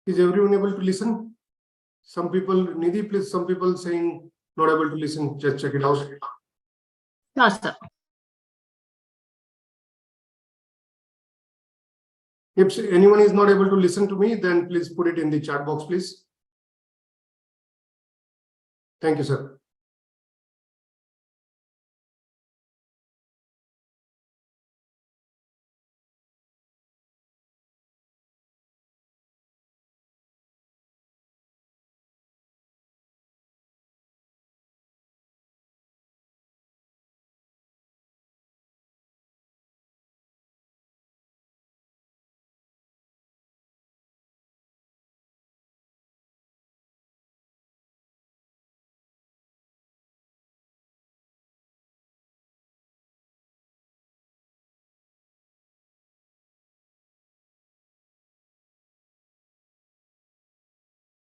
Is everyone able to listen? Some people, Nidhi, please, some people saying not able to listen. Just check it out. Sure, sir. If anyone is not able to listen to me, then please put it in the chat box, please. Thank you, sir.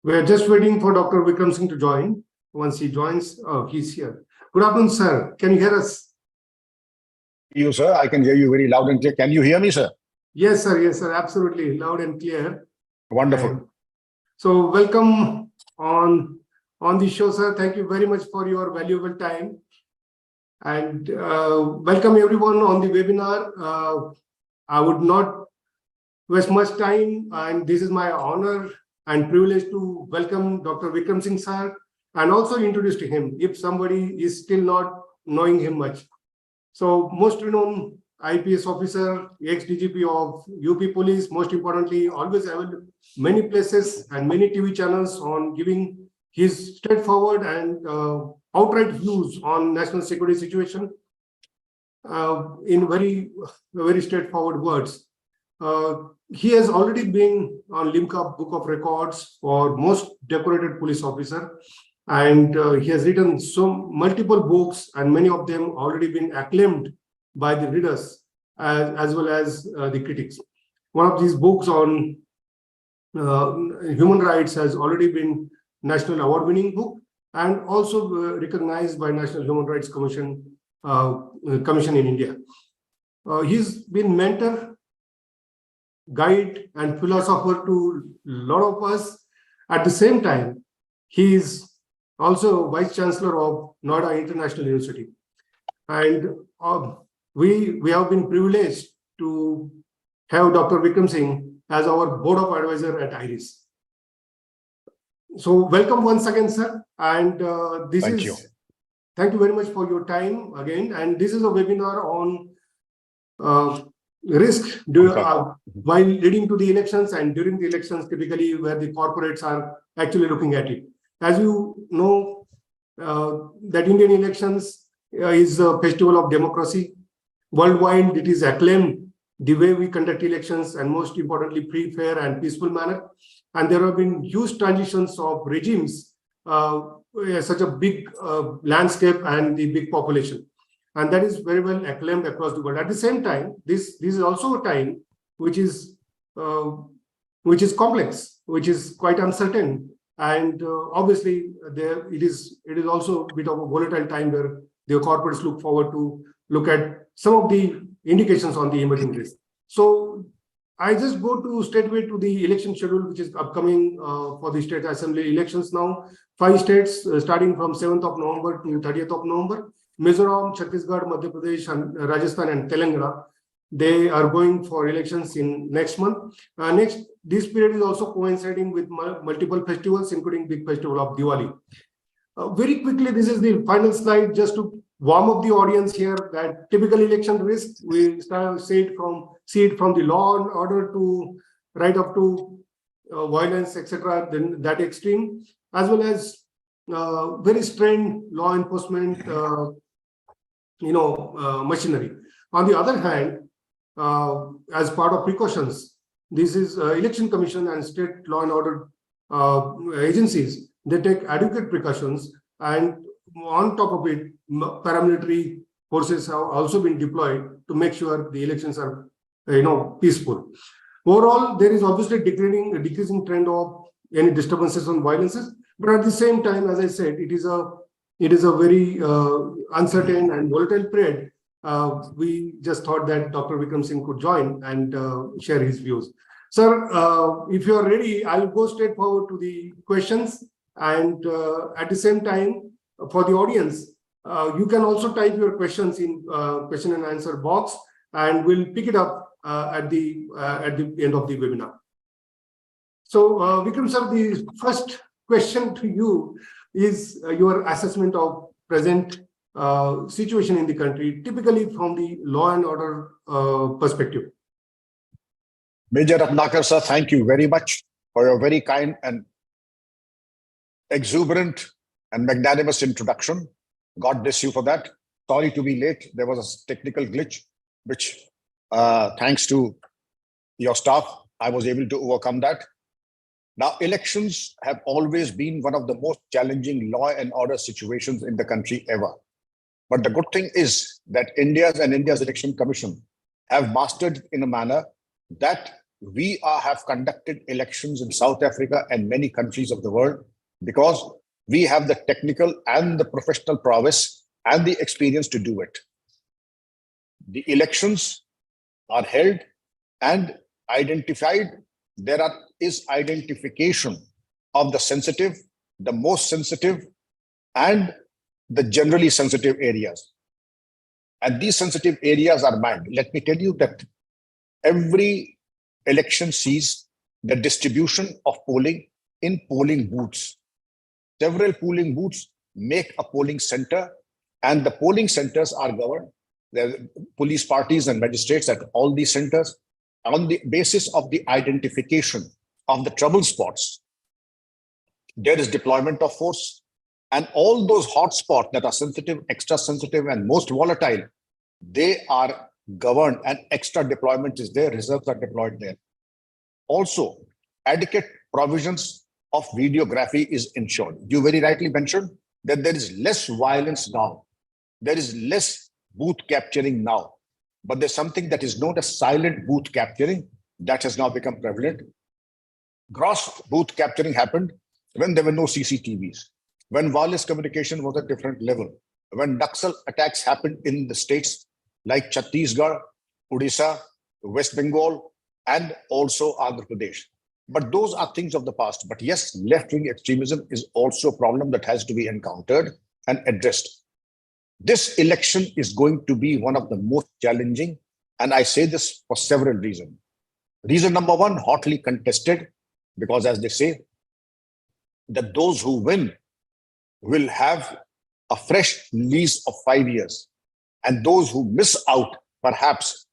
We are just waiting for Dr. Vikram Singh to join. Once he joins, oh, he's here. Good afternoon, sir. Can you hear us? You, sir. I can hear you very loud and clear. Can you hear me, sir? Yes, sir. Yes, sir. Absolutely. Loud and clear. Wonderful. And so welcome on the show, sir. Thank you very much for your valuable time. And welcome everyone on the webinar. I would not waste much time, and this is my honor and privilege to welcome Dr. Vikram Singh sir and also introduce to him if somebody is still not knowing him much. So most renowned IPS officer, ex-DGP of UP Police, most importantly, always available many places and many TV channels on giving his straightforward and outright views on national security situation in very straightforward words. He has already been on Limca Book of Records for most decorated police officer, and he has written multiple books, and many of them already been acclaimed by the readers as well as the critics. One of these books on human rights has already been National Award-winning book and also recognized by National Human Rights Commission in India. He's been mentor, guide, and philosopher to a lot of us. At the same time, he is also Vice Chancellor of Noida International University. And we have been privileged to have Dr. Vikram Singh as our Board of Advisor at IIRIS. So welcome once again, sir. And Thank you. Thank you very much for your time again. And this is a webinar on risk while leading to the elections and during the elections, typically where the corporates are actually looking at it. As you know, that Indian elections is a festival of democracy. Worldwide, it is acclaimed the way we conduct elections, and most importantly, free, fair, and peaceful manner. And there have been huge transitions of regimes, such a big landscape and the big population. And that is very well acclaimed across the world. At the same time, this is also a time which is complex, which is quite uncertain, and obviously it is also a bit of a volatile time where the corporates look forward to look at some of the indications on the emerging risk. So I just go straightway to the election schedule, which is upcoming for the state assembly elections now. 5 states starting from 7th of November to 30th of November. Mizoram, Chhattisgarh, Madhya Pradesh, and Rajasthan and Telangana, they are going for elections in next month. This period is also coinciding with multiple festivals, including big festival of Diwali. Very quickly, this is the final slide just to warm up the audience here that typical election risk, we see it from the law and order to right up to violence, etc., then that extreme, as well as very strained law enforcement machinery. On the other hand, as part of precautions, this is election commission and state law and order agencies, they take adequate precautions, and on top of it, paramilitary forces have also been deployed to make sure the elections are peaceful. Overall, there is obviously a decreasing trend of any disturbances and violences, but at the same time, as I said, it is a very uncertain and volatile period. We just thought that Dr. Vikram Singh could join and share his views. Sir, if you are ready, I will go straight forward to the questions. And at the same time, for the audience, you can also type your questions in question and answer box, and we'll pick it up at the end of the webinar. So, Vikram sir, the first question to you is your assessment of present situation in the country, typically from the law and order perspective. Major Ratnakar sir, thank you very much for your very kind and exuberant and magnanimous introduction. God bless you for that. Sorry to be late. There was a technical glitch, which thanks to your staff, I was able to overcome that. Now, elections have always been one of the most challenging law and order situations in the country ever. But the good thing is that India's Election Commission have mastered in a manner that we have conducted elections in South Africa and many countries of the world because we have the technical and the professional prowess and the experience to do it. The elections are held and identified. There is identification of the sensitive, the most sensitive, and the generally sensitive areas. And these sensitive areas are manned. Let me tell you that every election sees the distribution of polling in polling booths. Several polling booths make a polling center, and the polling centers are governed. There are police parties and magistrates at all these centers on the basis of the identification of the trouble spots. There is deployment of force, and all those hotspots that are sensitive, extra sensitive, and most volatile, they are governed, and extra deployment is there, reserves are deployed there. Also, adequate provisions of videography is ensured. You very rightly mentioned that there is less violence now. There is less booth capturing now. But there's something that is known as silent booth capturing that has now become prevalent. Gross booth capturing happened when there were no CCTVs, when wireless communication was at a different level, when Naxal attacks happened in the states like Chhattisgarh, Odisha, West Bengal, and also Andhra Pradesh. But those are things of the past. But yes, left-wing extremism is also a problem that has to be encountered and addressed. This election is going to be one of the most challenging, and I say this for several reasons. Reason number one, hotly contested, because as they say, that those who win will have a fresh lease of 5 years. And those who miss out, perhaps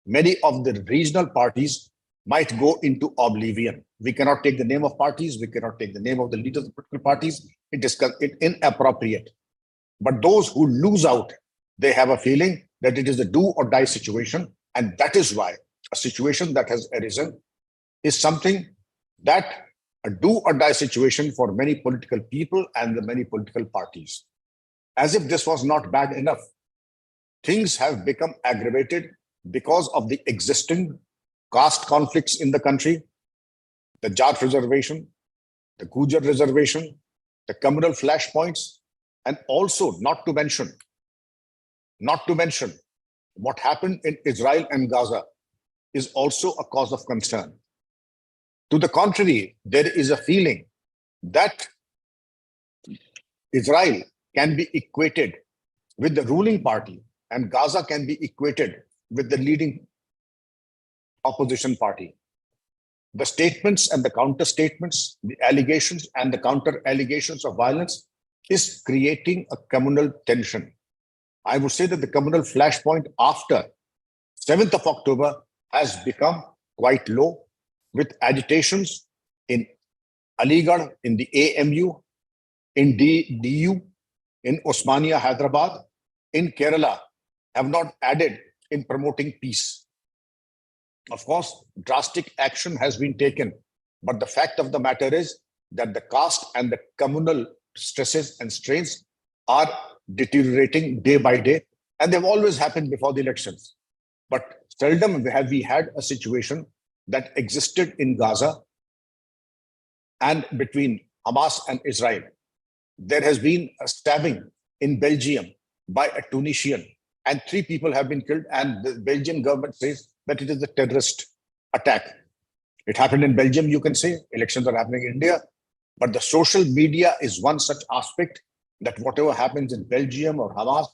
many of the regional parties might go into oblivion. We cannot take the name of parties. We cannot take the name of the leaders of political parties. It is inappropriate. But those who lose out, they have a feeling that it is a do or die situation. And that is why a situation that has arisen is something that a do or die situation for many political people and the many political parties. As if this was not bad enough, things have become aggravated because of the existing caste conflicts in the country, the Jat reservation, the Gujar reservation, the communal flashpoints, and also not to mention what happened in Israel and Gaza is also a cause of concern. To the contrary, there is a feeling that Israel can be equated with the ruling party and Gaza can be equated with the leading opposition party. The statements and the counter statements, the allegations and the counter allegations of violence is creating a communal tension. I would say that the communal flashpoint after 7th of October has become quite low, with agitations in Aligarh, in the AMU, in DU, in Osmania, Hyderabad, in Kerala, have not added in promoting peace. Of course, drastic action has been taken, but the fact of the matter is that the caste and the communal stresses and strains are deteriorating day by day, and they've always happened before the elections. But seldom have we had a situation that existed in Gaza and between Hamas and Israel. There has been a stabbing in Belgium by a Tunisian, and 3 people have been killed, and the Belgian government says that it is a terrorist attack. It happened in Belgium, you can say. Elections are happening in India. But the social media is one such aspect that whatever happens in Belgium or Hamas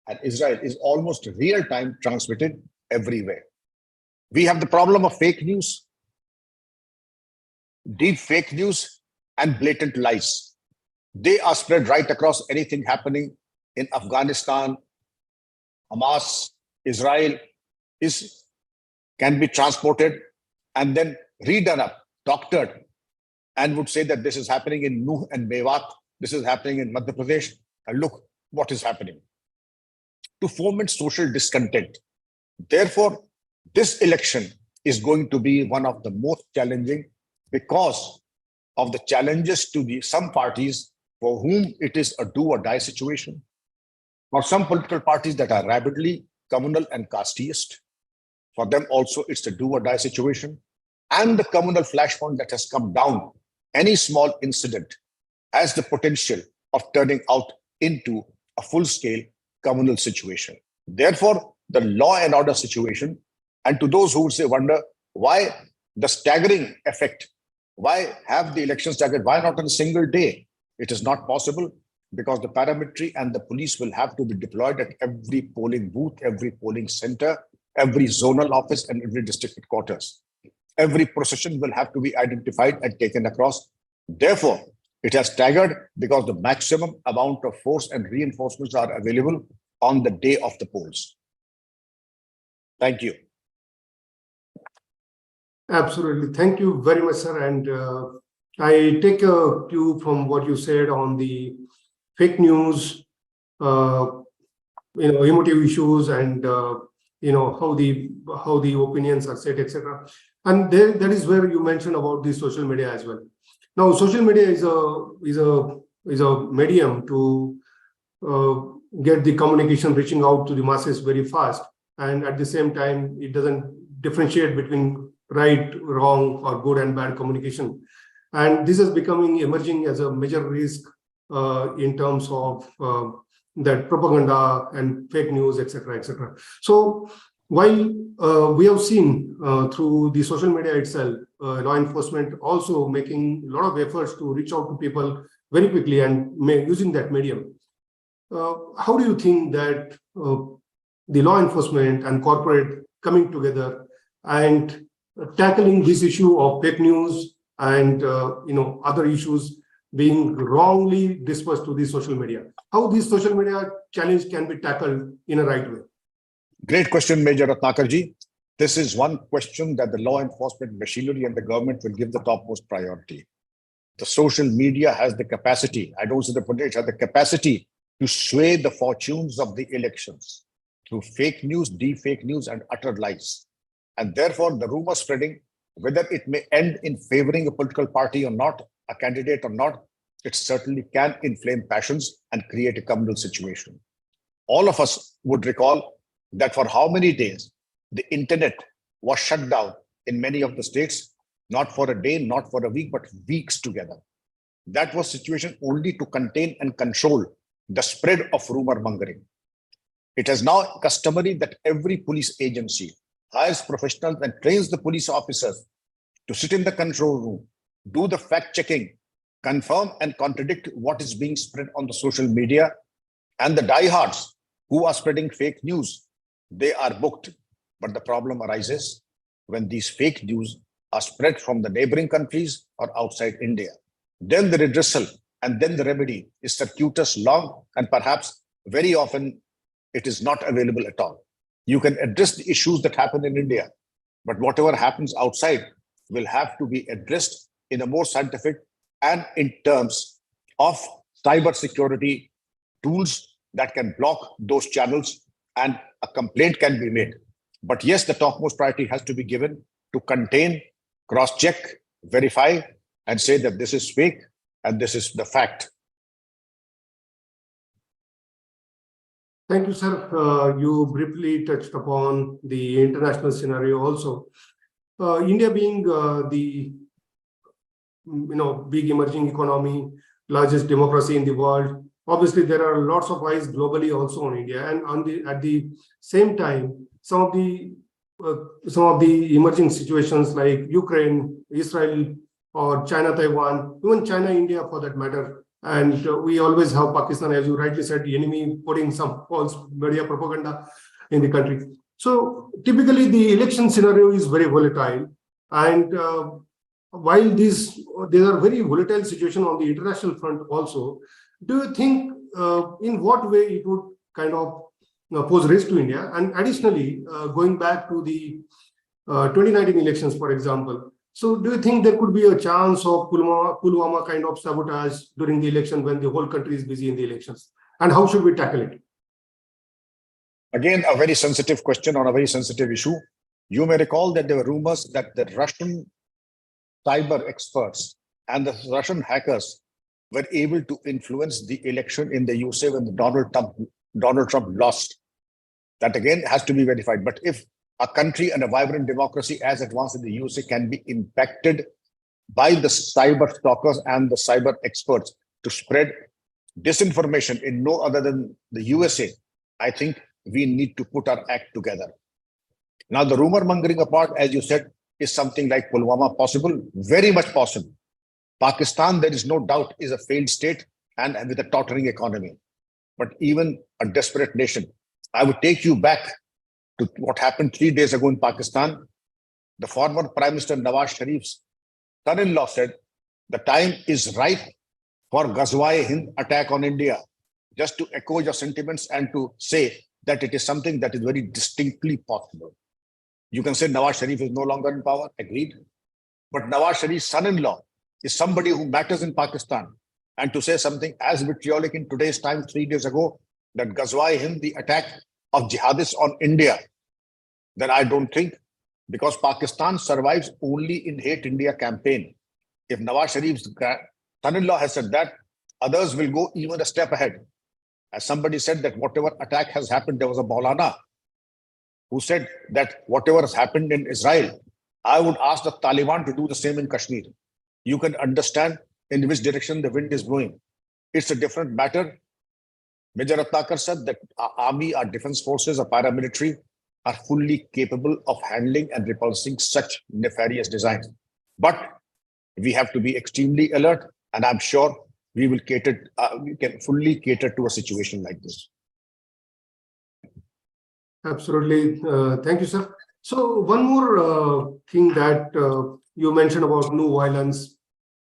and Israel is almost real-time transmitted everywhere. We have the problem of fake news, deep fake news, and blatant lies. They are spread right across anything happening in Afghanistan, Hamas, Israel can be transported and then redone up, doctored, and would say that this is happening in Nuh and Mewat, this is happening in Madhya Pradesh, and look what is happening. To foment social discontent. Therefore, this election is going to be one of the most challenging because of the challenges to some parties for whom it is a do or die situation. For some political parties that are rabidly communal and casteist, for them also it's a do or die situation. And the communal flashpoint that has come down, any small incident has the potential of turning out into a full-scale communal situation. Therefore, the law and order situation, and to those who would say, wonder why the staggering effect, why have the elections staggered, why not on a single day? It is not possible because the paramilitary and the police will have to be deployed at every polling booth, every polling center, every zonal office, and every district headquarters. Every procession will have to be identified and taken across. Therefore, it has staggered because the maximum amount of force and reinforcements are available on the day of the polls. Thank you. Absolutely. Thank you very much, sir. And I take a cue from what you said on the fake news, emotive issues, and how the opinions are set, etc. And that is where you mentioned about the social media as well. Now, social media is a medium to get the communication reaching out to the masses very fast, and at the same time, it doesn't differentiate between right, wrong, or good and bad communication. And this is emerging as a major risk in terms of that propaganda and fake news, etc., etc. So while we have seen through the social media itself, law enforcement also making a lot of efforts to reach out to people very quickly and using that medium. How do you think that the law enforcement and corporate coming together and tackling this issue of fake news and other issues being wrongly dispersed to the social media, how this social media challenge can be tackled in a right way? Great question, Major Ratnakarji. This is one question that the law enforcement machinery and the government will give the topmost priority. The social media has the capacity, I don't say the Pradesh has the capacity to sway the fortunes of the elections through fake news, deep fake news, and utter lies. And therefore, the rumor spreading, whether it may end in favoring a political party or not, a candidate or not, it certainly can inflame passions and create a communal situation. All of us would recall that for how many days the internet was shut down in many of the states, not for a day, not for a week, but weeks together. That was situation only to contain and control the spread of rumor mongering. It is now customary that every police agency hires professionals and trains the police officers to sit in the control room, do the fact checking, confirm and contradict what is being spread on the social media. And the diehards who are spreading fake news, they are booked. But the problem arises when these fake news are spread from the neighboring countries or outside India. Then the redressal and then the remedy is circuitous, long, and perhaps very often it is not available at all. You can address the issues that happen in India, but whatever happens outside will have to be addressed in a more scientific and in terms of cyber security tools that can block those channels and a complaint can be made. But yes, the topmost priority has to be given to contain, cross-check, verify, and say that this is fake and this is the fact. Thank you, sir. You briefly touched upon the international scenario also. India being the big emerging economy, largest democracy in the world, obviously there are lots of eyes globally also on India, and at the same time, some of the some of the emerging situations like Ukraine, Israel, or China, Taiwan, even China, India for that matter. And we always have Pakistan, as you rightly said, the enemy putting some false media propaganda in the country. So typically the election scenario is very volatile. And while these are very volatile situation on the international front also, do you think in what way it would kind of pose risk to India? And additionally, going back to the 2019 elections, for example, so do you think there could be a chance of Pulwama kind of sabotage during the election when the whole country is busy in the elections? And how should we tackle it? Again, a very sensitive question on a very sensitive issue. You may recall that there were rumors that the Russian cyber experts and the Russian hackers were able to influence the election in the USA when Donald Trump lost. That again has to be verified. But if a country and a vibrant democracy as advanced in the USA can be impacted by the cyber stalkers and the cyber experts to spread disinformation in no other than the USA, I think we need to put our act together. Now, the rumor mongering apart, as you said, is something like Pulwama possible? Very much possible. Pakistan, there is no doubt, is a failed state and with a tottering economy. But even a desperate nation. I would take you back to what happened 3 days ago in Pakistan. The former Prime Minister Nawaz Sharif's son-in-law said, the time is ripe for Ghazwa-e-Hind attack on India. Just to echo your sentiments and to say that it is something that is very distinctly possible. You can say Nawaz Sharif is no longer in power, agreed. But Nawaz Sharif's son-in-law is somebody who matters in Pakistan. And to say something as vitriolic in today's time, 3 days ago, that Ghazwa-e-Hind, the attack of jihadists on India, then I don't think, because Pakistan survives only in Hate India campaign. If Nawaz Sharif's son-in-law has said that, others will go even a step ahead. As somebody said that whatever attack has happened, there was a Maulana who said that whatever has happened in Israel, I would ask the Taliban to do the same in Kashmir. You can understand in which direction the wind is blowing. It's a different matter. Major Ratnakar said that our army, our defense forces, our paramilitary are fully capable of handling and repulsing such nefarious designs. But we have to be extremely alert, and I'm sure we will cater, we can fully cater to a situation like this. Absolutely. Thank you, sir. So one more thing that you mentioned about no violence.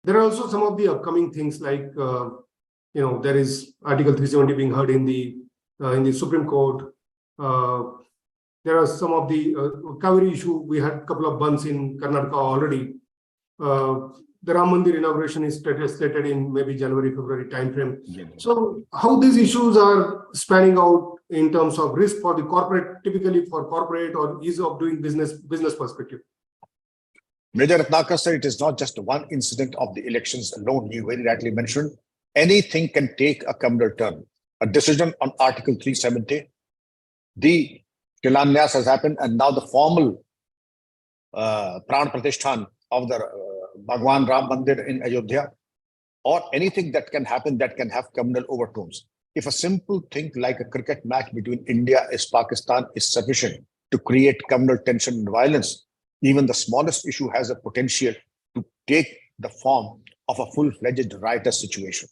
There are also some of the upcoming things like, there is Article 370 being heard in the Supreme Court. There are some of the Kaveri issue. We had a couple of bunts in Karnataka already. The Ram Mandir inauguration is slated in maybe January, February timeframe. Yeah. So how these issues are spanning out in terms of risk for the corporate, typically for corporate or ease of doing business perspective? Major Ratnakar said it is not just one incident of the elections alone. You very rightly mentioned, anything can take a communal turn. A decision on Article 370, the Shilanyas has happened, and now the formal Pran Pratishthan of the Bhagwan Ram Mandir in Ayodhya, or anything that can happen that can have communal overtones. If a simple thing like a cricket match between India and Pakistan is sufficient to create communal tension and violence, even the smallest issue has a potential to take the form of a full-fledged riotous situation.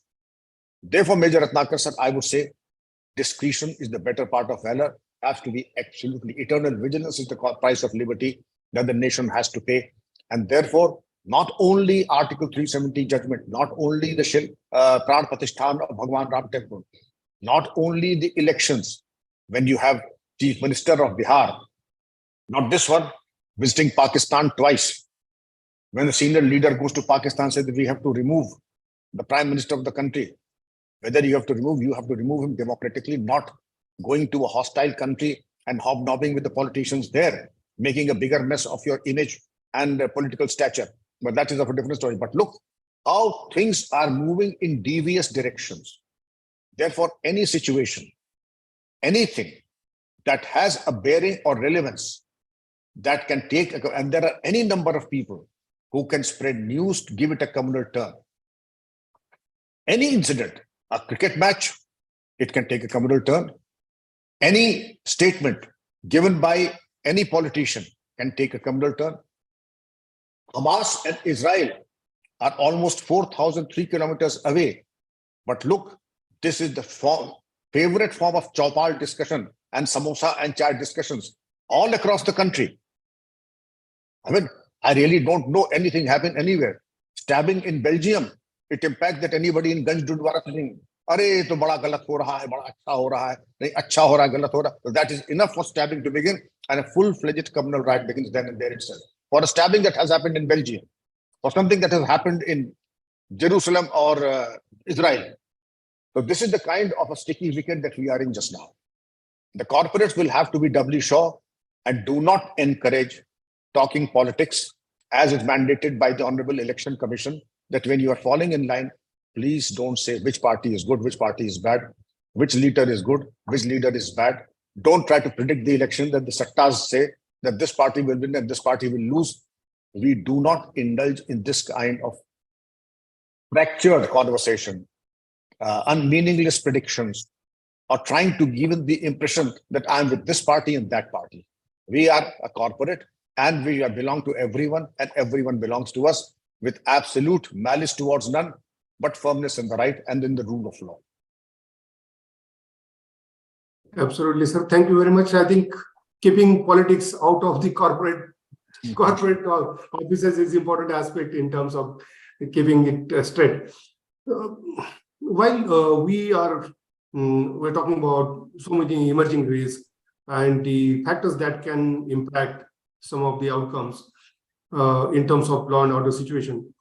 Therefore, Major Ratnakar sir, I would say discretion is the better part of valor. Has to be absolutely eternal vigilance is the price of liberty that the nation has to pay. And therefore, not only Article 370 judgment, not only the Pran Pratishthan of Bhagwan Ram Temple, not only the elections, when you have Chief Minister of Bihar, not this one, visiting Pakistan twice. When the senior leader goes to Pakistan, says that we have to remove the Prime Minister of the country. Whether you have to remove him democratically, not going to a hostile country and hobnobbing with the politicians there, making a bigger mess of your image and political stature. But that is of a different story. But look how things are moving in devious directions. Therefore, any situation, anything that has a bearing or relevance that can take, and there are any number of people who can spread news to give it a communal turn. Any incident, a cricket match, it can take a communal turn. Any statement given by any politician can take a criminal turn. Hamas and Israel are almost 4,003 kilometers away. But look, this is the favorite form of chopal discussion and samosa and chai discussions all across the country. I mean, I really don't know anything happened anywhere. Stabbing in Belgium, it impacts that anybody in Ganj Dudwara thinking, "Arey, to bada galat ho raha hai, bada acha ho raha hai, nahi acha ho raha hai, galat ho raha hai." That is enough for stabbing to begin, and a full-fledged communal riot begins then and there itself. For a stabbing that has happened in Belgium, or something that has happened in Jerusalem or Israel. So this is the kind of a sticky wicket that we are in just now. The corporates will have to be doubly sure and do not encourage talking politics as is mandated by the Honorable Election Commission, that when you are falling in line, please don't say which party is good, which party is bad, which leader is good, which leader is bad. Don't try to predict the election that the sattas say that this party will win and this party will lose. We do not indulge in this kind of fractured conversation, unmeaningless predictions, or trying to give the impression that I'm with this party and that party. We are a corporate and we belong to everyone and everyone belongs to us with absolute malice towards none, but firmness in the right and in the rule of law. Absolutely, sir. Thank you very much. I think keeping politics out of the corporate offices is important aspect in terms of keeping it straight. While we're talking about so many emerging risks and the factors that can impact some of the outcomes in terms of law and order situation.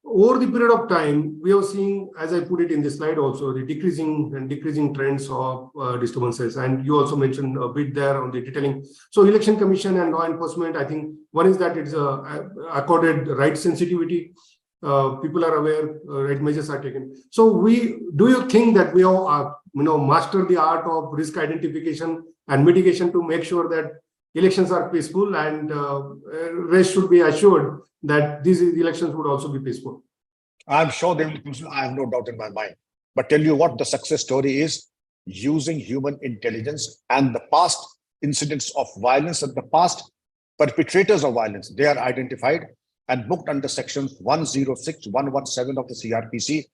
Over the period of time, we are seeing, as I put it in the slide also, the decreasing trends of disturbances. And you also mentioned a bit there on the detailing. So Election Commission and law enforcement, I think one is that it's accorded right sensitivity. People are aware, right measures are taken. So do you think that we have mastered the art of risk identification and mitigation to make sure that elections are peaceful, and rest should be assured that these elections would also be peaceful? I'm sure they will be peaceful. I have no doubt in my mind. But tell you what the success story is: using human intelligence and the past incidents of violence and the past perpetrators of violence. They are identified and booked under sections 106, 117 of the CRPC,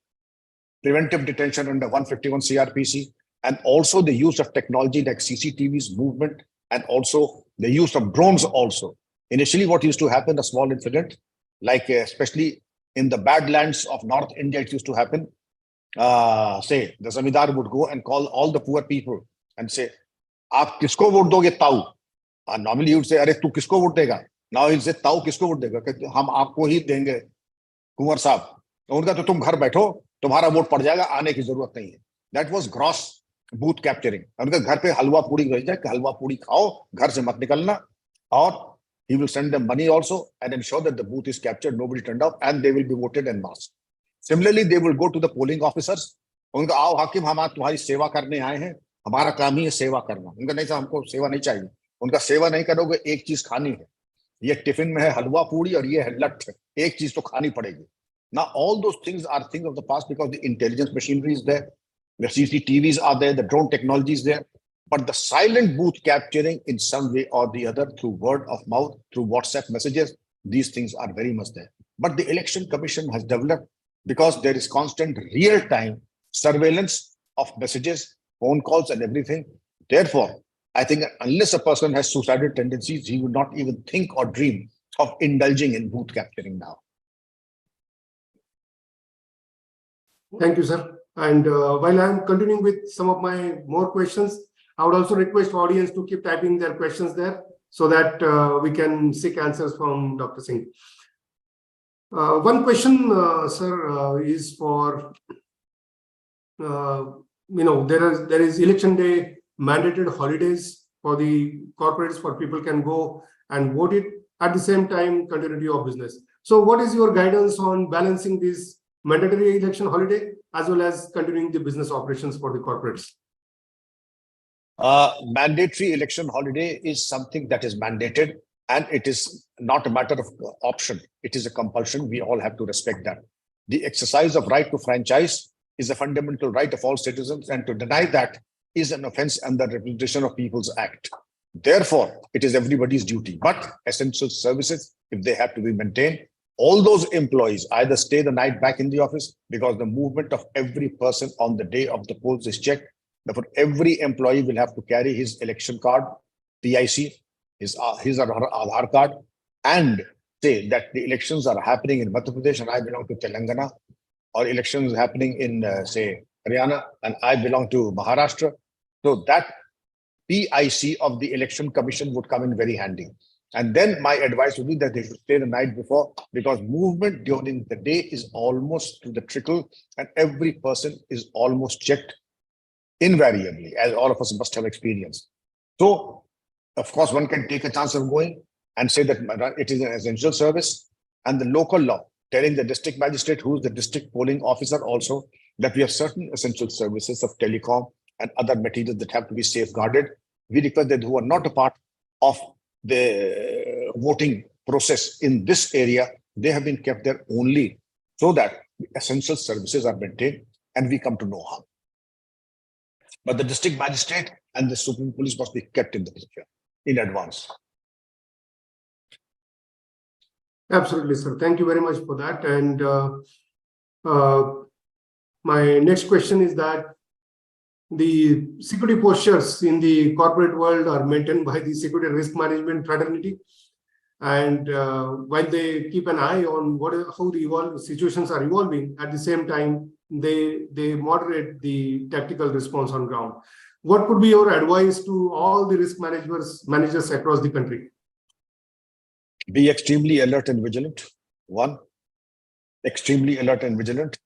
preventive detention under 151 CRPC, and also the use of technology like CCTV's movement, and also the use of drones also. Initially, what used to happen, a small incident, like especially in the badlands of North India, it used to happen. Say, the Zamindar would go and call all the poor people and say, "Aap kisko vote doge, tau?" Normally he would say, "Are tu kisko vote dega?" Now he'll say, "Tau kisko vote dega?" Hum aapko hi denge, Kumar sahab. Unka to tum ghar baitho, tumhara vote pad jayega, aane ki zarurat nahi hai. That was gross booth capturing. उनके घर पे हलवा पूड़ी भेज जाए कि हलवा पूड़ी खाओ, घर से मत निकलना, और he will send them money also and ensure that the booth is captured, nobody turned up, and they will be voted en masse. Similarly, they will go to the polling officers. उनका, आओ हाकिम, हम आज तुम्हारी सेवा करने आए हैं, हमारा काम ही है सेवा करना. उनका नहीं, हमको सेवा नहीं चाहिए. उनका सेवा नहीं करोगे, एक चीज खानी है. ये टिफिन में है हलवा पूड़ी और ये है लठ, एक चीज तो खानी पड़ेगी. Now all those things are things of the past because the intelligence machinery is there. The CCTVs are there, the drone technology is there, but the silent booth capturing in some way or the other through word of mouth, through WhatsApp messages, these things are very much there. But the Election Commission has developed, because there is constant real-time surveillance of messages, phone calls and everything. Therefore, I think unless a person has suicidal tendencies, he would not even think or dream of indulging in booth capturing now. Thank you, sir. And while I'm continuing with some of my more questions, I would also request audience to keep typing their questions there so that we can seek answers from Dr. Singh. One question, sir, is for, there is election day mandated holidays for the corporates, for people can go and vote it, at the same time continuity of business. So what is your guidance on balancing this mandatory election holiday as well as continuing the business operations for the corporates? Mandatory election holiday is something that is mandated, and it is not a matter of option. It is a compulsion. We all have to respect that. The exercise of right to franchise is a fundamental right of all citizens, and to deny that is an offense under the Representation of People's Act. Therefore, it is everybody's duty. But essential services, if they have to be maintained, all those employees either stay the night back in the office because the movement of every person on the day of the polls is checked. Therefore, every employee will have to carry his election card, PIC, his or her Aadhaar card, and say that the elections are happening in Madhya Pradesh and I belong to Telangana, or elections happening in, say, Haryana and I belong to Maharashtra. So that PIC of the Election Commission would come in very handy. And then my advice would be that they should stay the night before, because movement during the day is almost to the trickle and every person is almost checked invariably, as all of us must have experienced. So, of course, one can take a chance of going and say that it is an essential service, and the local law telling the district magistrate, who is the district polling officer also, that we have certain essential services of telecom and other materials that have to be safeguarded. We request that who are not a part of the voting process in this area, they have been kept there only so that the essential services are maintained and we come to no harm. But the district magistrate and the Supreme Police must be kept in the picture in advance. Absolutely, sir. Thank you very much for that. And my next question is that the security postures in the corporate world are maintained by the security risk management fraternity. And while they keep an eye on how the situations are evolving, at the same time, they moderate the tactical response on ground. What could be your advice to all the risk managers across the country? Be extremely alert and vigilant. One, extremely alert and vigilant.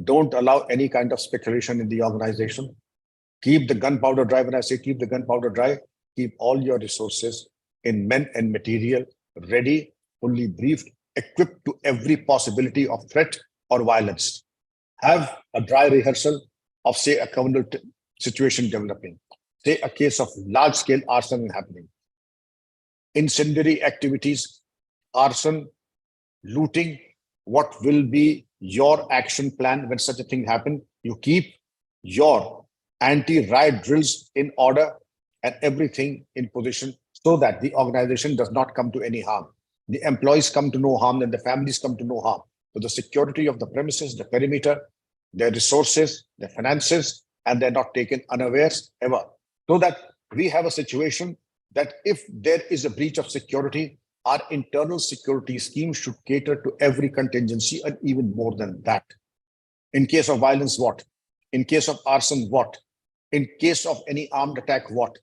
Don't allow any kind of speculation in the organization. Keep the gunpowder dry. When I say keep the gunpowder dry, keep all your resources in men and material ready, fully briefed, equipped to every possibility of threat or violence. Have a dry rehearsal of, say, a criminal situation developing, say a case of large-scale arson happening, incendiary activities, arson, looting. What will be your action plan when such a thing happens? You keep your anti-riot drills in order and everything in position so that the organization does not come to any harm. The employees come to no harm and the families come to no harm. So the security of the premises, the perimeter, their resources, their finances, and they're not taken unawares ever. So that we have a situation that if there is a breach of security, our internal security scheme should cater to every contingency and even more than that. In case of violence, what? In case of arson, what? In case of any armed attack, what?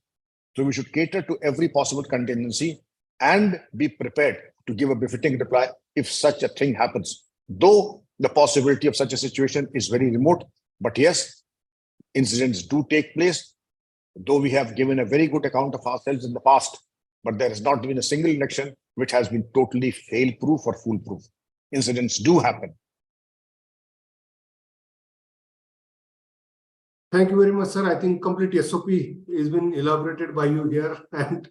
So we should cater to every possible contingency and be prepared to give a befitting reply if such a thing happens. Though the possibility of such a situation is very remote, but yes, incidents do take place. Though we have given a very good account of ourselves in the past, but there has not been a single election which has been totally fail-proof or foolproof. Incidents do happen. Thank you very much, sir. I think complete SOP has been elaborated by you here and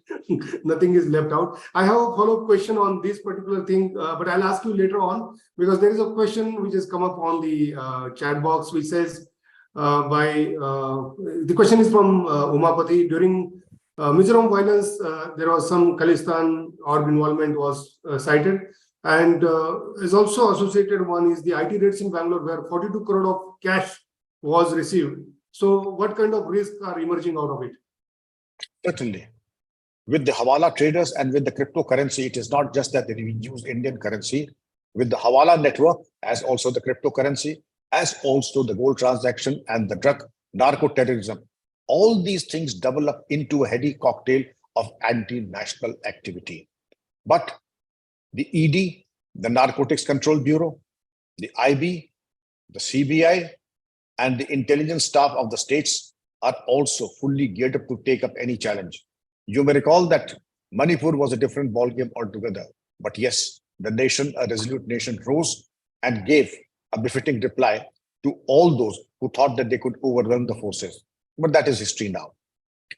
nothing is left out. I have a follow-up question on this particular thing, but I'll ask you later on, because there is a question which has come up on the chat box, which says, the question is from Umapati. During Mizoram violence, there was some Khalistan org involvement was cited, and is also associated one is the IT raids in Bangalore, where 42 crore of cash was received. So what kind of risks are emerging out of it? Certainly. With the Hawala traders and with the cryptocurrency, it is not just that they use Indian currency. With the Hawala network, as also the cryptocurrency, as also the gold transaction and the drug, narco-terrorism, all these things double up into a heady cocktail of anti-national activity. But the ED, the Narcotics Control Bureau, the IB, the CBI, and the intelligence staff of the states are also fully geared up to take up any challenge. You may recall that Manipur was a different ballgame altogether. But yes, the nation, a resolute nation, rose and gave a befitting reply to all those who thought that they could overwhelm the forces. But that is history now.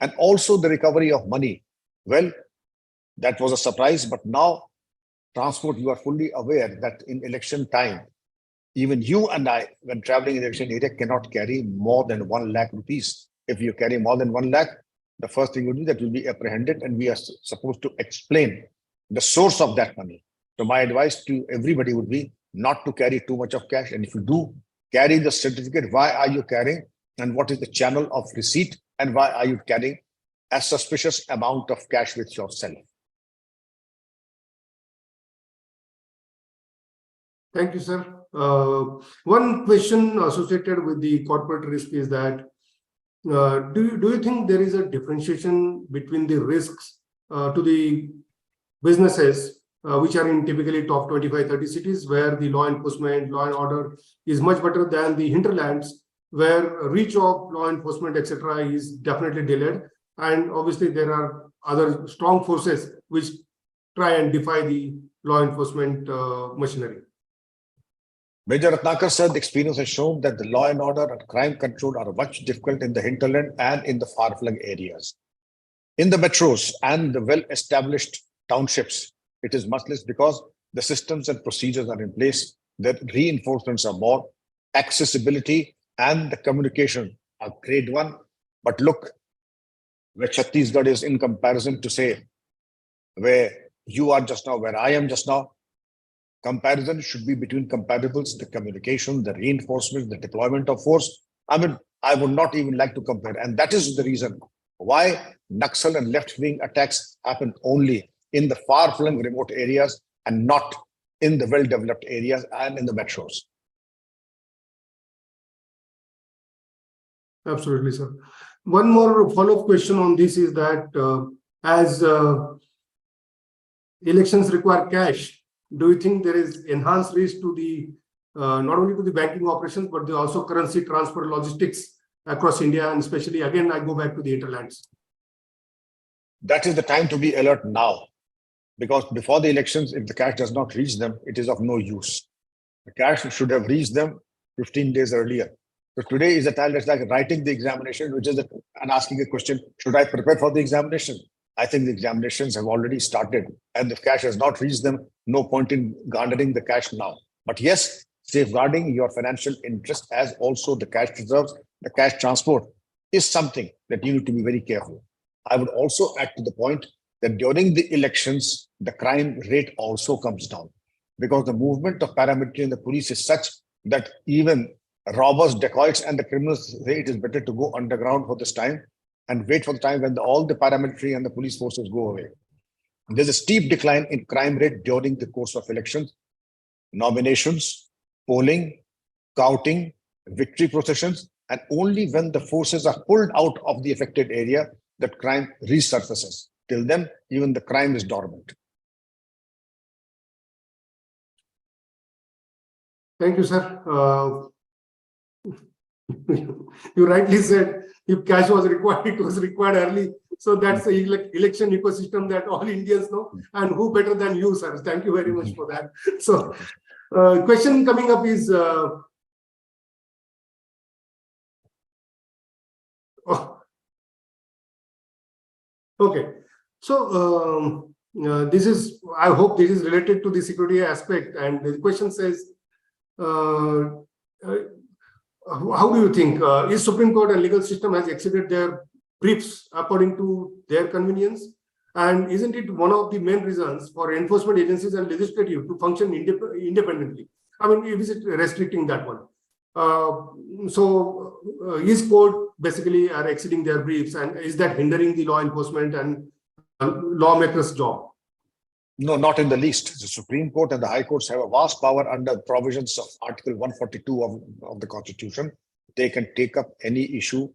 And also the recovery of money. Well, that was a surprise, but now transport, you are fully aware that in election time, even you and I, when traveling in the election area, cannot carry more than 1 lakh rupees. If you carry more than 1 lakh, the first thing would be that will be apprehended, and we are supposed to explain the source of that money. So my advice to everybody would be not to carry too much of cash. And if you do carry the certificate, why are you carrying, and what is the channel of receipt, and why are you carrying a suspicious amount of cash with yourself? Thank you, sir. One question associated with the corporate risk is that do you think there is a differentiation between the risks to the businesses which are in typically top 25, 30 cities, where the law enforcement, law and order is much better than the hinterlands, where reach of law enforcement, etc., is definitely delayed. And obviously, there are other strong forces which try and defy the law enforcement machinery. Major Ratnakar said the experience has shown that the law and order and crime control are much difficult in the hinterland and in the far-flung areas. In the metros and the well-established townships, it is much less because the systems and procedures are in place, the reinforcements are more, accessibility and the communication are grade one. But look, where Chhattisgarh is in comparison to, say, where you are just now, where I am just now, comparison should be between comparables, the communication, the reinforcement, the deployment of force. I mean, I would not even like to compare. And that is the reason why Naxal and left-wing attacks happen only in the far-flung remote areas and not in the well-developed areas and in the metros. Absolutely, sir. One more follow-up question on this is that as elections require cash, do you think there is enhanced risk to the not only to the banking operations, but the also currency transfer logistics across India, and especially, again, I go back to the hinterlands? That is the time to be alert now, because before the elections, if the cash does not reach them, it is of no use. The cash should have reached them 15 days earlier. So today is the time that's like writing the examination, which is and asking a question, should I prepare for the examination? I think the examinations have already started, and if cash has not reached them, no point in garnering the cash now. But yes, safeguarding your financial interest as also the cash reserves, the cash transport is something that you need to be very careful. I would also add to the point that during the elections, the crime rate also comes down, because the movement of paramilitary and the police is such that even robbers, dacoits, and the criminals say it is better to go underground for this time and wait for the time when all the paramilitary and the police forces go away. There's a steep decline in crime rate during the course of elections, nominations, polling, counting, victory processions, and only when the forces are pulled out of the affected area that crime resurfaces. Till then, even the crime is dormant. Thank you, sir. You rightly said, if cash was required, it was required early. So that's the election ecosystem that all Indians know. And who better than you, sir? Thank you very much for that. So question coming up is, okay. So this is, I hope this is related to the security aspect. And the question says, how do you think is Supreme Court and legal system has exceeded their briefs according to their convenience? And isn't it one of the main reasons for enforcement agencies and legislative to function independently? I mean, is it restricting that one? So is court basically are exceeding their briefs, and is that hindering the law enforcement and lawmakers' job? No, not in the least. The Supreme Court and the High Courts have a vast power under provisions of Article 142 of the Constitution. They can take up any issue,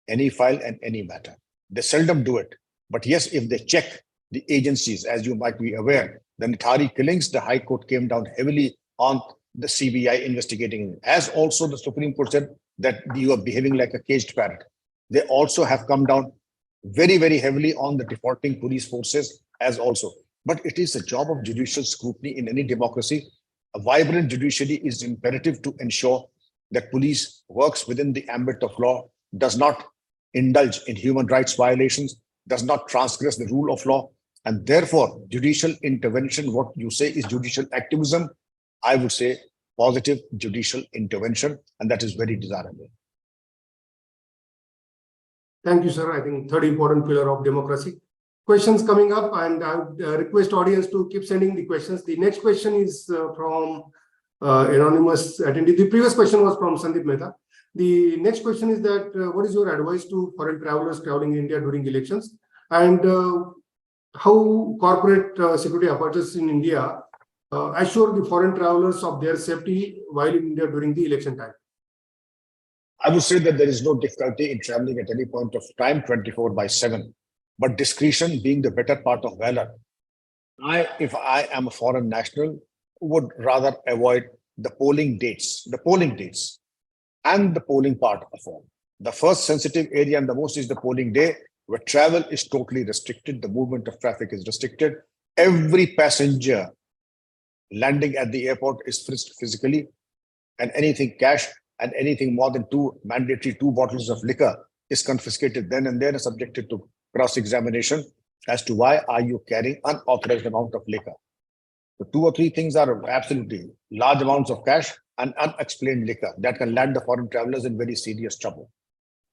any file, and any matter. They seldom do it. But yes, if they check the agencies, as you might be aware, the Nithari killings, the High Court came down heavily on the CBI investigating. As also the Supreme Court said that you are behaving like a caged parrot. They also have come down very, very heavily on the defaulting police forces as also. But it is the job of judicial scrutiny in any democracy. A vibrant judiciary is imperative to ensure that police works within the ambit of law, does not indulge in human rights violations, does not transgress the rule of law. And therefore, judicial intervention, what you say is judicial activism, I would say positive judicial intervention, and that is very desirable. Thank you, sir. I think third important pillar of democracy. Questions coming up, and I would request audience to keep sending the questions. The next question is from anonymous attendee. The previous question was from Sandeep Mehta. The next question is that what is your advice to foreign travelers traveling in India during elections, and how corporate security apparatus in India assure the foreign travelers of their safety while in India during the election time? I would say that there is no difficulty in traveling at any point of time, 24/7, but discretion being the better part of valor. If I am a foreign national, would rather avoid the polling dates and the polling part of all. The first sensitive area and the most is the polling day, where travel is totally restricted. The movement of traffic is restricted. Every passenger landing at the airport is frisked physically, and anything cash and anything more than mandatory two bottles of liquor is confiscated then and there and subjected to cross-examination as to why are you carrying unauthorized amount of liquor. The two or three things are absolutely large amounts of cash and unexplained liquor that can land the foreign travelers in very serious trouble.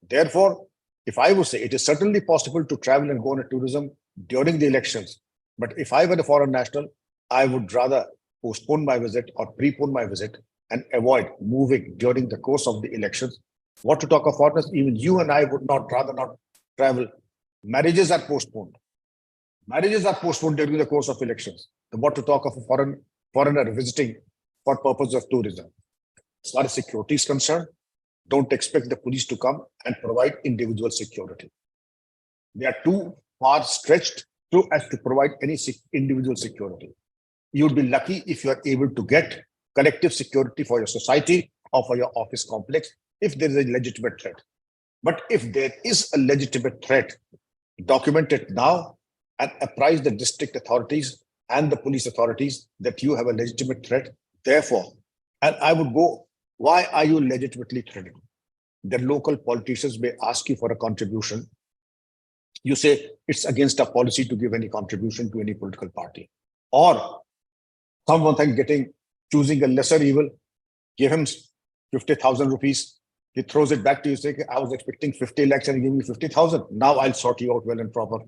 Therefore, if I would say, it is certainly possible to travel and go on a tourism during the elections, but if I were a foreign national, I would rather postpone my visit or prepone my visit and avoid moving during the course of the elections. What to talk of foreigners, even you and I would rather not travel. Marriages are postponed. Marriages are postponed during the course of elections. What to talk of a foreigner visiting for purpose of tourism. As far as security is concerned, don't expect the police to come and provide individual security. They are too far stretched as to provide any individual security. You'd be lucky if you are able to get collective security for your society or for your office complex if there is a legitimate threat. But if there is a legitimate threat, document it now and apprise the district authorities and the police authorities that you have a legitimate threat. Therefore, and I would go, why are you legitimately threatened? The local politicians may ask you for a contribution. You say it's against our policy to give any contribution to any political party. Or someone choosing a lesser evil, give him 50,000 rupees. He throws it back to you, saying, I was expecting 50 lakhs and you give me 50,000. Now I'll sort you out well and proper.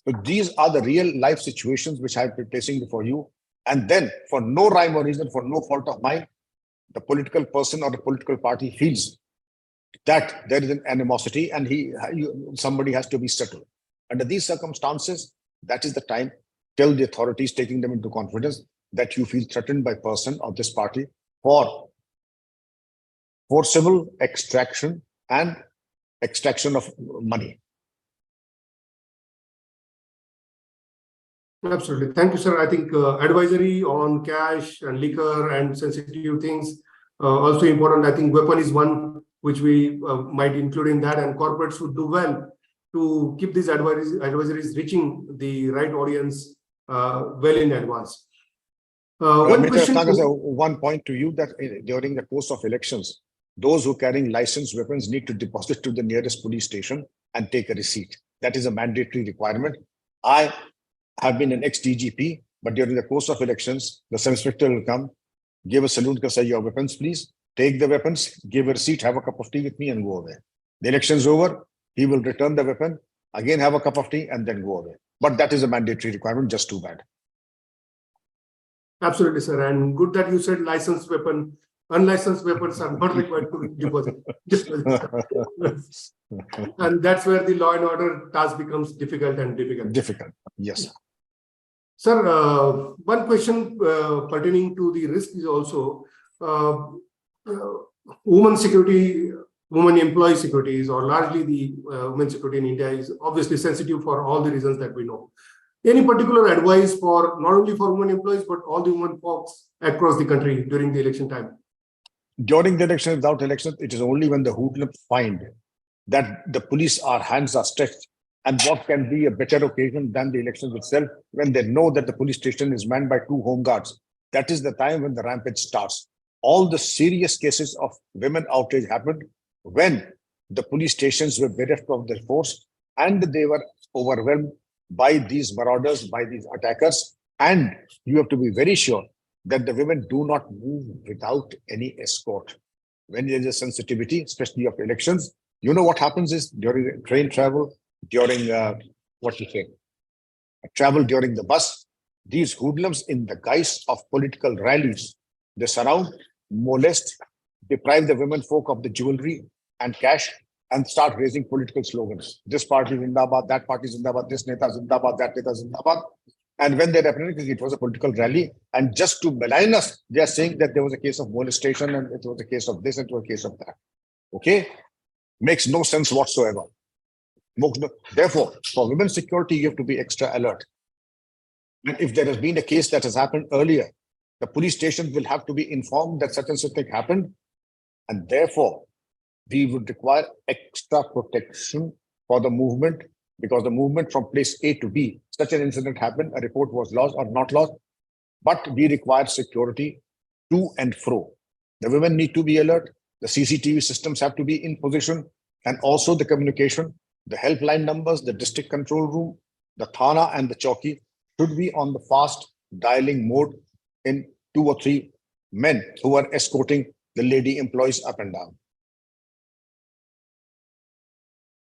So these are the real life situations which I'm placing before you. And then for no rhyme or reason, for no fault of mine, the political person or the political party feels that there is an animosity and somebody has to be settled. Under these circumstances, that is the time, tell the authorities, taking them into confidence, that you feel threatened by person of this party for forcible extraction and extraction of money. Absolutely. Thank you, sir. I think advisory on cash and liquor and sensitive things also important. I think weapon is one which we might include in that, and corporates would do well to keep these advisories reaching the right audience well in advance. One point to you that during the course of elections, those who carrying licensed weapons need to deposit to the nearest police station and take a receipt. That is a mandatory requirement. I have been an ex-DGP, but during the course of elections, the sub-inspector will come, give a salute, say your weapons, please, take the weapons, give a receipt, have a cup of tea with me and go away. The election's over, he will return the weapon, again have a cup of tea and then go away. But that is a mandatory requirement, just too bad. Absolutely, sir. And good that you said licensed weapon. Unlicensed weapons are not required to deposit. And that's where the law and order task becomes difficult. Difficult, yes. Sir, one question pertaining to the risk is also women employee securities, or largely the women security in India is obviously sensitive for all the reasons that we know. Any particular advice for not only for women employees, but all the women folks across the country during the election time? During the election, without elections, it is only when the hoodlums find that the police hands are stretched. And what can be a better occasion than the elections itself, when they know that the police station is manned by 2 home guards. That is the time when the rampage starts. All the serious cases of women outrage happened when the police stations were bereft of their force and they were overwhelmed by these marauders, by these attackers. And you have to be very sure that the women do not move without any escort. When there is a sensitivity, especially of elections, You know what happens is during train travel, during travel during the bus, these hoodlums in the guise of political rallies, they surround, molest, deprive the women folk of the jewelry and cash and start raising political slogans. This party Zindabad, that party Zindabad, this Neta Zindabad, that Neta Zindabad. And when they're representing it was a political rally, and just to malign us, they are saying that there was a case of molestation and it was a case of this and it was a case of that. Okay? Makes no sense whatsoever. Therefore, for women's security, you have to be extra alert. And if there has been a case that has happened earlier, the police station will have to be informed that such and such thing happened. And therefore, we would require extra protection for the movement, because the movement from place A to B, such an incident happened, a report was lost or not lost, but we require security to and fro. The women need to be alert. The CCTV systems have to be in position, and also the communication, the helpline numbers, the district control room, the Thana and the Chowki should be on the fast dialing mode in 2 or 3 men who are escorting the lady employees up and down.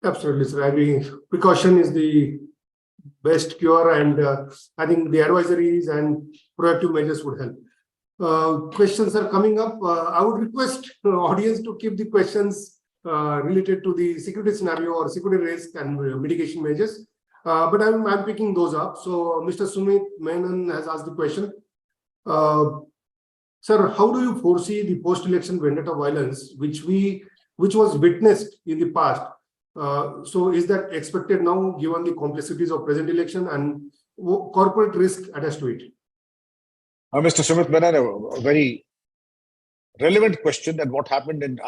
Absolutely, sir. I mean, precaution is the best cure, and I think the advisories and proactive measures would help. Questions are coming up. I would request the audience to keep the questions related to the security scenario or security risk and mitigation measures. But I'm picking those up. So Mr. Sumit Menon has asked the question. Sir, how do you foresee the post-election vendetta violence, which was witnessed in the past? So is that expected now, given the complexities of present election and corporate risk attached to it? Mr. Sumit Menon, a very relevant question. And what happened in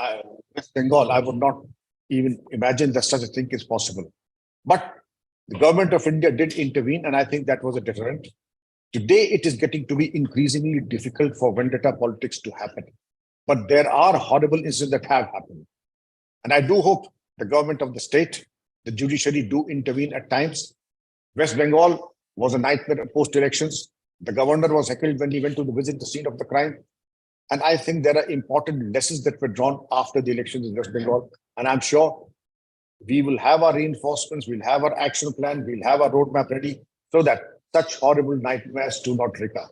West Bengal, I would not even imagine that such a thing is possible. But the government of India did intervene, and I think that was a deterrent. Today, it is getting to be increasingly difficult for vendetta politics to happen. But there are horrible incidents that have happened. And I do hope the government of the state, the judiciary do intervene at times. West Bengal was a nightmare post-elections. The governor was heckled when he went to visit the scene of the crime. And I think there are important lessons that were drawn after the elections in West Bengal. And I'm sure we will have our reinforcements, we'll have our action plan, we'll have our roadmap ready so that such horrible nightmares do not recur.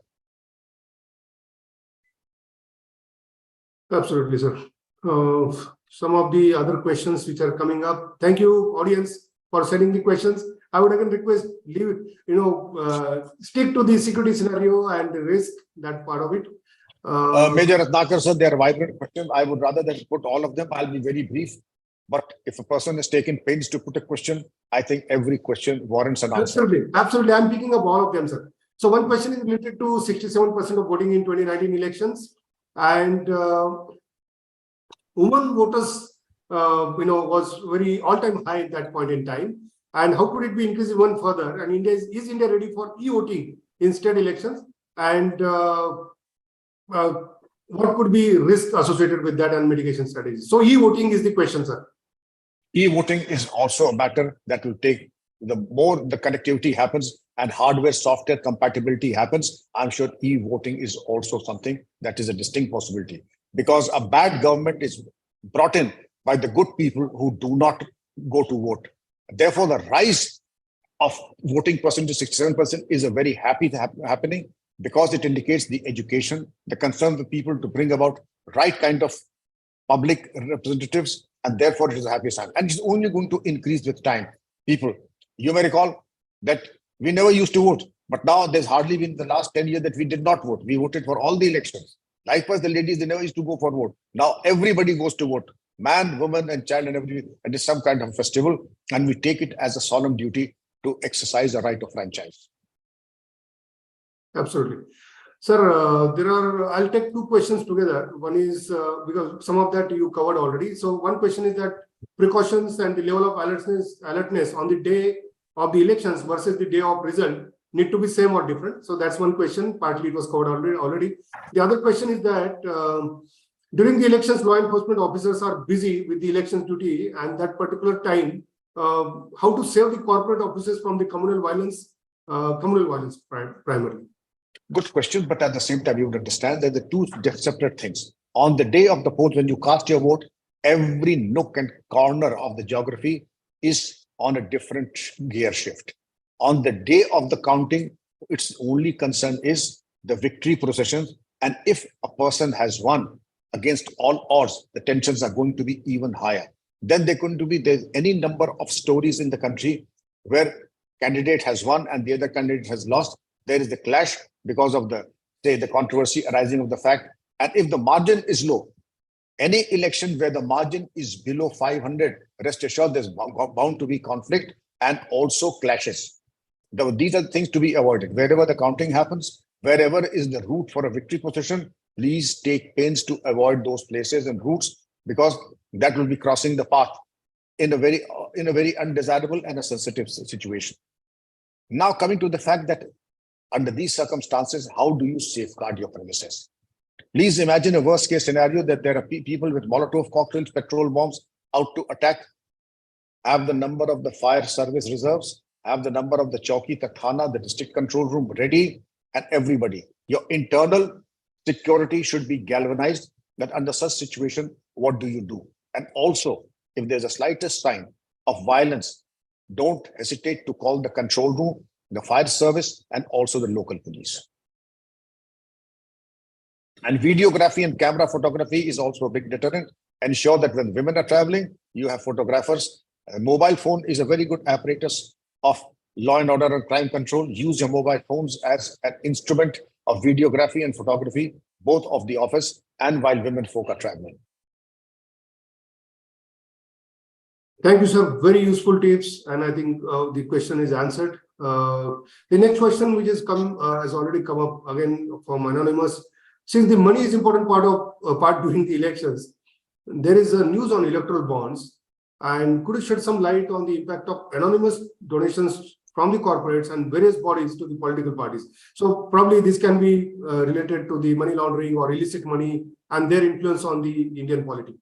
Absolutely, sir. Some of the other questions which are coming up. Thank you, audience, for sending the questions. I would again request, stick to the security scenario and the risk, that part of it. Major Ratnakar, sir, they are vibrant questions. I would rather than put all of them. I'll be very brief. But if a person has taken pains to put a question, I think every question warrants an answer. Absolutely. Absolutely. I'm picking up all of them, sir. So one question is related to 67% of voting in 2019 elections. And women voters, was very all-time high at that point in time. And how could it be increased even further? And is India ready for e-voting in state elections? And what could be risk associated with that and mitigation strategies? So e-voting is the question, sir. E-voting is also a matter that will take, the more the connectivity happens and hardware software compatibility happens, I'm sure e-voting is also something that is a distinct possibility, because a bad government is brought in by the good people who do not go to vote. Therefore, the rise of voting percentage to 67% is a very happy happening, because it indicates the education, the concern of the people to bring about right kind of public representatives, and therefore it is a happy sign. And it's only going to increase with time. People, you may recall that we never used to vote, but now there's hardly been the last 10 years that we did not vote. We voted for all the elections. Likewise, the ladies, they never used to go for vote. Now everybody goes to vote. Man, woman, and child, and everybody. It is some kind of festival, and we take it as a solemn duty to exercise the right of franchise. Absolutely. Sir, I'll take two questions together. One is, because some of that you covered already. So one question is that precautions and the level of alertness on the day of the elections versus the day of result need to be same or different. So that's one question. Partly it was covered already. The other question is that during the elections, law enforcement officers are busy with the elections duty, and that particular time, how to save the corporate officers from the communal violence primarily. Good question, but at the same time, you would understand that the two separate things. On the day of the vote, when you cast your vote, every nook and corner of the geography is on a different gear shift. On the day of the counting, its only concern is the victory procession. And if a person has won against all odds, the tensions are going to be even higher. Then there's any number of stories in the country where candidate has won and the other candidate has lost. There is the clash because of the controversy arising of the fact. And if the margin is low, any election where the margin is below 500, rest assured there's bound to be conflict and also clashes. These are things to be avoided. Wherever the counting happens, wherever is the route for a victory procession, please take pains to avoid those places and routes, because that will be crossing the path in a very undesirable and a sensitive situation. Now, coming to the fact that under these circumstances, how do you safeguard your premises? Please imagine a worst case scenario that there are people with Molotov cocktails, petrol bombs out to attack. Have the number of the fire service reserves, have the number of the chowki, the thana, the district control room ready, and everybody. Your internal security should be galvanized that under such situation, what do you do? And also, if there's a slightest sign of violence, don't hesitate to call the control room, the fire service, and also the local police. And videography and camera photography is also a big deterrent. Ensure that when women are traveling, you have photographers. A mobile phone is a very good apparatus of law and order and crime control. Use your mobile phones as an instrument of videography and photography, both of the office and while women folk are traveling. Thank you, sir. Very useful tips. And I think the question is answered. The next question, which has already come up again from Anonymous. Since the money is important part during the elections, there is a news on electoral bonds. And could you shed some light on the impact of anonymous donations from the corporates and various bodies to the political parties? So probably this can be related to the money laundering or illicit money and their influence on the Indian polity.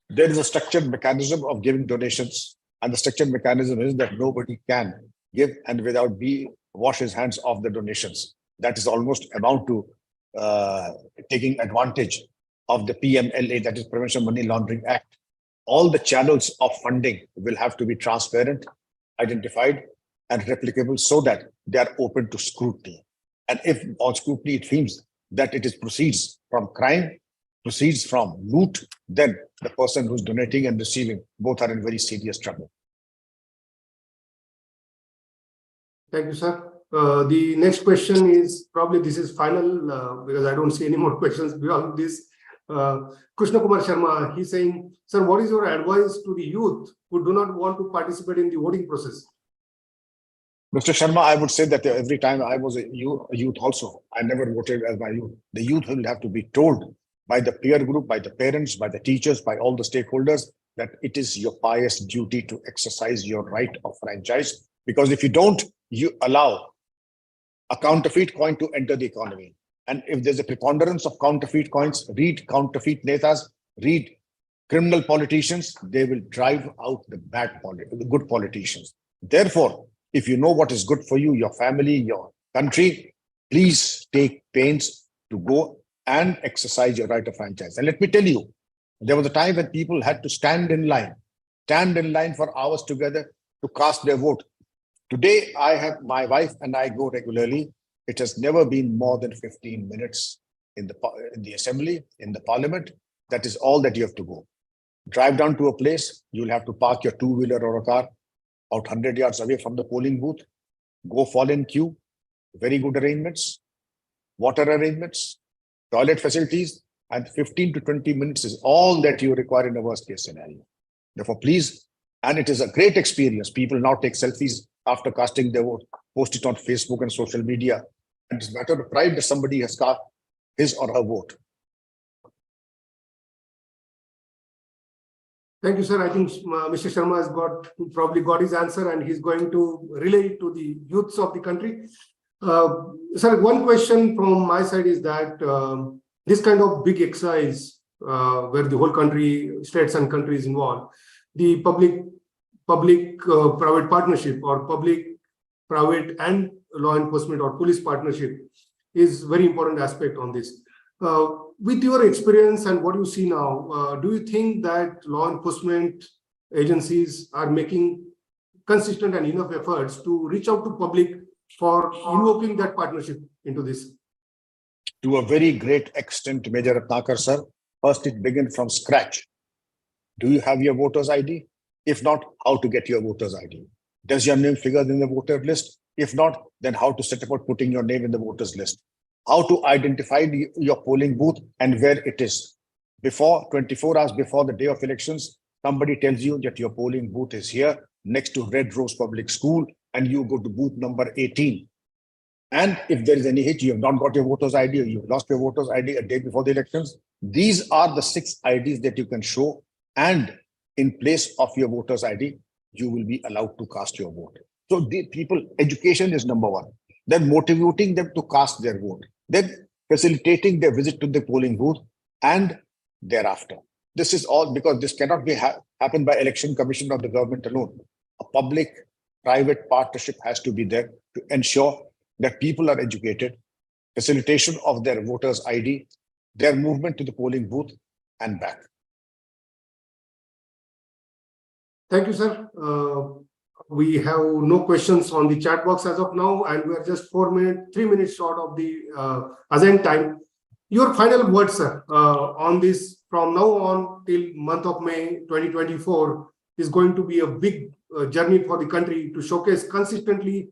There is a structured mechanism of giving donations, and the structured mechanism is that nobody can give and without wash his hands of the donations. That is almost amount to taking advantage of the PMLA, that is Prevention Money Laundering Act. All the channels of funding will have to be transparent, identified, and replicable so that they are open to scrutiny. And if on scrutiny it seems that it proceeds from crime, proceeds from loot, then the person who's donating and receiving both are in very serious trouble. Thank you, sir. The next question is probably this is final because I don't see any more questions beyond this. Krishna Kumar Sharma, he's saying, sir, what is your advice to the youth who do not want to participate in the voting process? Mr. Sharma, I would say that every time I was a youth also, I never voted as my youth. The youth will have to be told by the peer group, by the parents, by the teachers, by all the stakeholders that it is your pious duty to exercise your right of franchise. Because if you don't, you allow a counterfeit coin to enter the economy. And if there's a preponderance of counterfeit coins, read counterfeit netas, read criminal politicians, they will drive out the good politicians. Therefore, if you know what is good for you, your family, your country, please take pains to go and exercise your right of franchise. And let me tell you, there was a time when people had to stand in line for hours together to cast their vote. Today, I have my wife and I go regularly. It has never been more than 15 minutes in the assembly, in the parliament. That is all that you have to go. Drive down to a place, you'll have to park your two-wheeler or a car out 100 yards away from the polling booth, go fall in queue, very good arrangements, water arrangements, toilet facilities, and 15 to 20 minutes is all that you require in a worst case scenario. Therefore, please, and it is a great experience. People now take selfies after casting their vote, post it on Facebook and social media. And it's a matter of pride that somebody has cast his or her vote. Thank you, sir. I think Mr. Sharma has probably got his answer and he's going to relay it to the youths of the country. Sir, one question from my side is that this kind of big exercise where the whole country, states and countries involved, the public-private partnership or public-private and law enforcement or police partnership is very important aspect on this. with your experience and what you see now, do you think that law enforcement agencies are making consistent and enough efforts to reach out to public for invoking that partnership into this? To a very great extent, Major Ratnakar sir, first it begins from scratch. Do you have your voter's ID? If not, how to get your voter's ID? Does your name figure in the voter list? If not, then how to set about putting your name in the voters list? How to identify your polling booth and where it is. Before 24 hours before the day of elections, somebody tells you that your polling booth is here next to Red Rose Public School, and you go to booth number 18. And if there is any hitch, you have not got your voter's ID, or you've lost your voter's ID a day before the elections. These are the 6 IDs that you can show, and in place of your voter's ID, you will be allowed to cast your vote. So the people, education is number one. Then motivating them to cast their vote. Then facilitating their visit to the polling booth, and thereafter. This is all because this cannot be happen by election commission or the government alone. A public-private partnership has to be there to ensure that people are educated, facilitation of their voters' ID, their movement to the polling booth and back. Thank you, sir. We have no questions on the chat box as of now, and we are just 3 minutes short of the assigned time. Your final words, sir, on this from now on till month of May 2024 is going to be a big journey for the country to showcase consistently,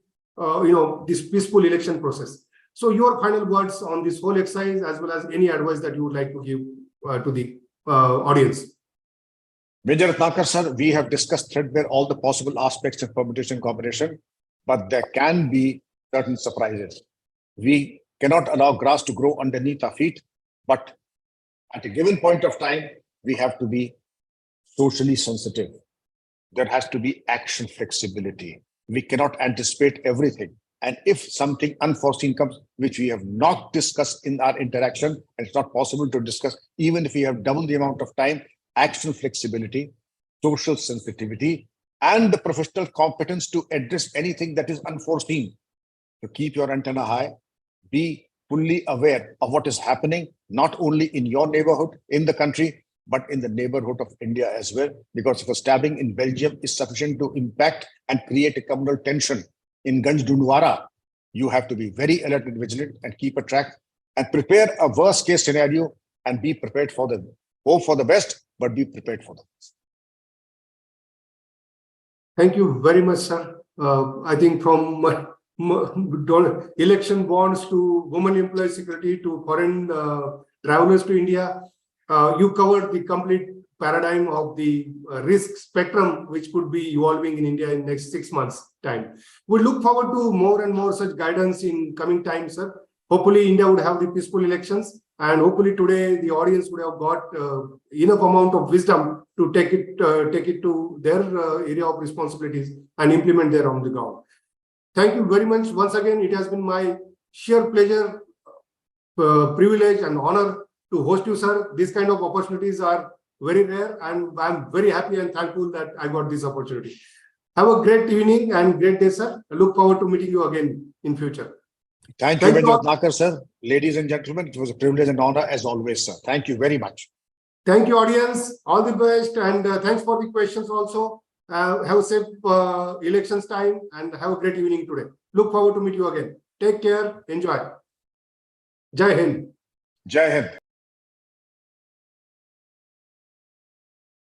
this peaceful election process. So your final words on this whole exercise, as well as any advice that you would like to give to the audience. Major Ratnakar sir, we have discussed threadbare all the possible aspects of permutation combination, but there can be certain surprises. We cannot allow grass to grow underneath our feet, but at a given point of time, we have to be socially sensitive. There has to be action flexibility. We cannot anticipate everything. And if something unforeseen comes, which we have not discussed in our interaction, and it's not possible to discuss, even if we have double the amount of time, action flexibility, social sensitivity, and the professional competence to address anything that is unforeseen. To keep your antenna high, be fully aware of what is happening, not only in your neighborhood, in the country, but in the neighborhood of India as well. Because if a stabbing in Belgium is sufficient to impact and create a communal tension in Ganj Dundwara, you have to be very alert and vigilant and keep a track and prepare a worst case scenario and be prepared for the hope for the best, but be prepared for the best. Thank you very much, sir. I think from election bonds to women employee security to foreign travelers to India, you covered the complete paradigm of the risk spectrum, which could be evolving in India in next 6 months' time. We look forward to more and more such guidance in coming times, sir. Hopefully, India would have the peaceful elections, and hopefully today the audience would have got enough amount of wisdom to take it to their area of responsibilities and implement there on the ground. Thank you very much. Once again, it has been my sheer pleasure, privilege and honor to host you, sir. These kind of opportunities are very rare, and I'm very happy and thankful that I got this opportunity. Have a great evening and great day, sir. I look forward to meeting you again in future. Thank you, Major Ratnakar, sir. Ladies and gentlemen, it was a privilege and honor as always, sir. Thank you very much. Thank you, audience. All the best, and thanks for the questions also. Have a safe elections time and have a great evening today. Look forward to meet you again. Take care. Enjoy. Jai Hind. Jai Hind.